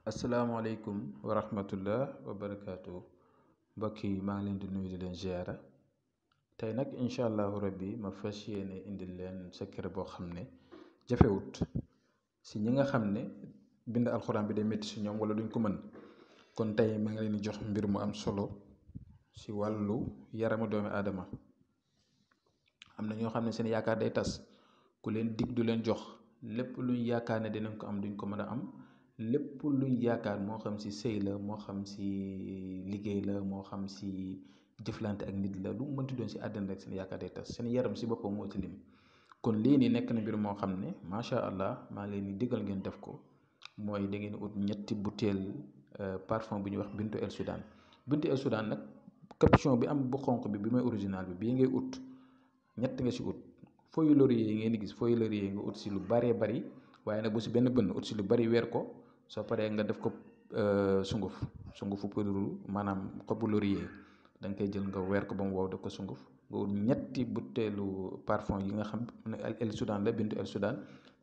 asalaamaaleykum wa rahmatullah wa barakaatu mbokk yi maa ngi leen di nuyu di leen ziara tey nag incha allahu rabbi ma fas yéene indil leen secret boo xam ne jafewut si ñi nga xam ne bind alxuraan bi day métti si ñoom wala duñ ko mën kon tey maa ngi leen di jox mbir mu am solo si wàllu yaramu doomi aadama. am na ñoo xam ne seen yaakaar day tas ku leen dig du leen jox lépp luñ yaakaar ne dinañ ko am duñ ko mën a am. lépp luñ yaakaar moo xam si sëy la moo xam si liggéey la moo xam si jëflante ak nit la lu mu mënti doon si àddina rek seen yaakaar day tas seen yaram si boppam moo ci lim. kon lii nii nekk na mbir moo xam ne macha allah maa leen di digal ngeen def ko mooy da ngeen ut ñetti butéel parfum bu ñuy wax Bintu El Soudan. Bintu El Soudan nag capuchon bi am bu xonq bi mooy original bi bii ngay ut ñett nga si ut feuille laurier yi ngeen di gis feuille laurier nga ut si lu baree bari waaye nag bu si benn bënn ut si lu bari weer ko. soo paree nga def ko sungufu poudre maanaam xobu laurier da nga koy jël nga weer ko ba mu wow def ko sunguf nga wut ñetti butéelu parfum yi nga xam ne El Soudan la Bintu El Soudan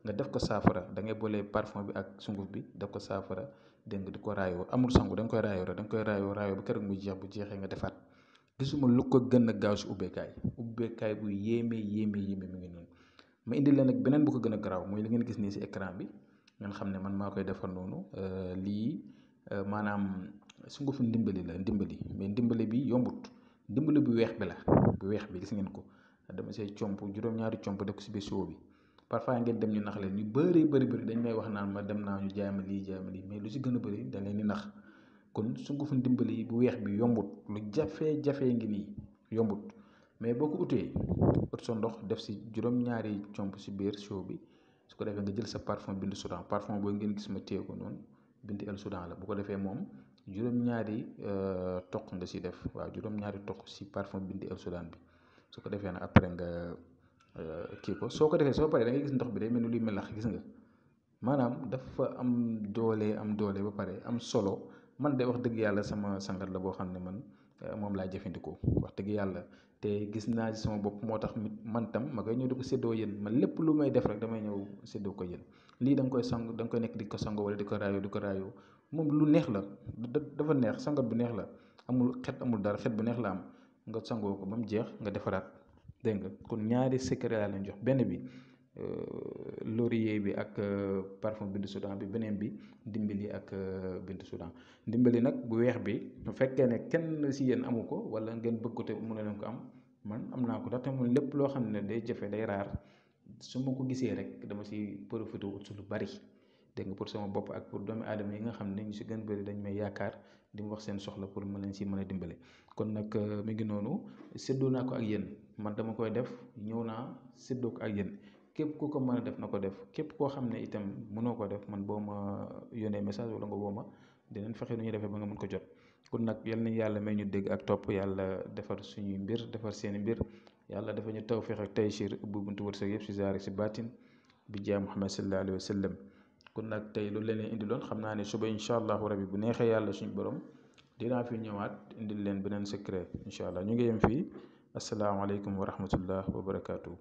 nga def ko saafara da ngay boole parfum bi ak sunguf bi def ko saafara dégg nga di ko raayoo amul sangu da nga koy raayoo rek da nga koy raayoo ba keroog muy jeex bu jeexee nga defaat gisuma lu ko gën a gaaw si ubbeekaay bu yéeme mi ngi noonu. ma indi leen nag beneen bu ko gën a garaaw mooy li ngeen gis nii si écran bi. ngeen xam ne man maa koy defar noonu lii maanaam sungufu ndimbali la mais ndimbali bi yombut ndimbali bu weex bi gis ngeen ko dama see comp juróom-ñaari comp def ko si biir siwo bi parfois ngeen dem ñu nax leen ñu bëri dañ may wax naan ma dem naa ñu jaay ma lii mais lu si gën a bëri da leen di nax kon sungufu ndimbali bu weex bi yombut lu jafe-jafe ngi nii yombut mais boo ko utee ut sa ndox def si juróom-ñaari comp si biir siwo bi. su ko defee nga jël sa parfum Bintu Soudan parfum boobu ngeen gis ma téye ko noonu Bintu El Soudan la bu ko defee moom juróom-ñaari toq nga si def waaw juróom-ñaari toq si parfum Bintu El Soudan bi su ko defee nag après nga kii ko soo ko defee soo paree da ngay gis ndox bi day mel ni luy melax gis nga maanaam dafa am doole ba pare am solo man de wax dëgg yàlla sama sangat la boo xam ne man moom laa jëfandikoo wax dëgg yàlla. te gis naa ci sama bopp moo tax man tam ma koy ñëw di ko séddoo yéen man lépp lu may def rek damay ñëw séddoo ko yéen lii da nga koy sang da nga koy nekk di ko sango wala di ko raayoo moom lu neex la dafa neex sangat bu neex la amul xet amul dara xet bu neex la am nga sangoo ko ba mu jeex nga defaraat dégg nga kon ñaari secret laa leen jox benn bi laurier bi ak parfum Bintu Soudan bi beneen bi ndimbali ak Bintu Soudan ndimbali nag bu weex bi bu fekkee ne kenn si yéen amu ko wala ngeen bëgg ko te mën leen ko am man am naa ko ndaxte man lépp loo xam ne day jafe day raar su ma ko gisee rek dama si profité ut su lu bari dégg nga pour sama bopp ak pour doomi aadama yi nga xam ne ñu si gën bëri dañ may yaakaar di ma wax seen soxla pour ma leen si mën a dimbale. kon nag mi ngi noonu séddoo naa ko ak yéen man dama koy def ñëw naa séddoo ko ak yéen. képp ku ko mën a def na ko def képp koo xam ne itam mënoo ko def man boo ma yónnee message wala nga woo ma dinañ fexe nu ñuy defee ba nga mën ko jot kon nag yal nañu yàlla may ñu dégg ak topp yàlla defar suñuy mbir defar seeni mbir yàlla dafa ñu tawfiq ak taysiir ubbi buntu wërsëg yëpp si zaahir si baatin bi jaay Muhammad sallallahu alayhi wa sallam kon nag tey loolu leen indi loon xam naa ne suba incha allahu rabi bu neexee yàlla suñu borom dinaa fi ñëwaat indil leen beneen secret incha allah ñu ngi yem fii asalaamaaleykum wa rahmatullah wa barakaatu.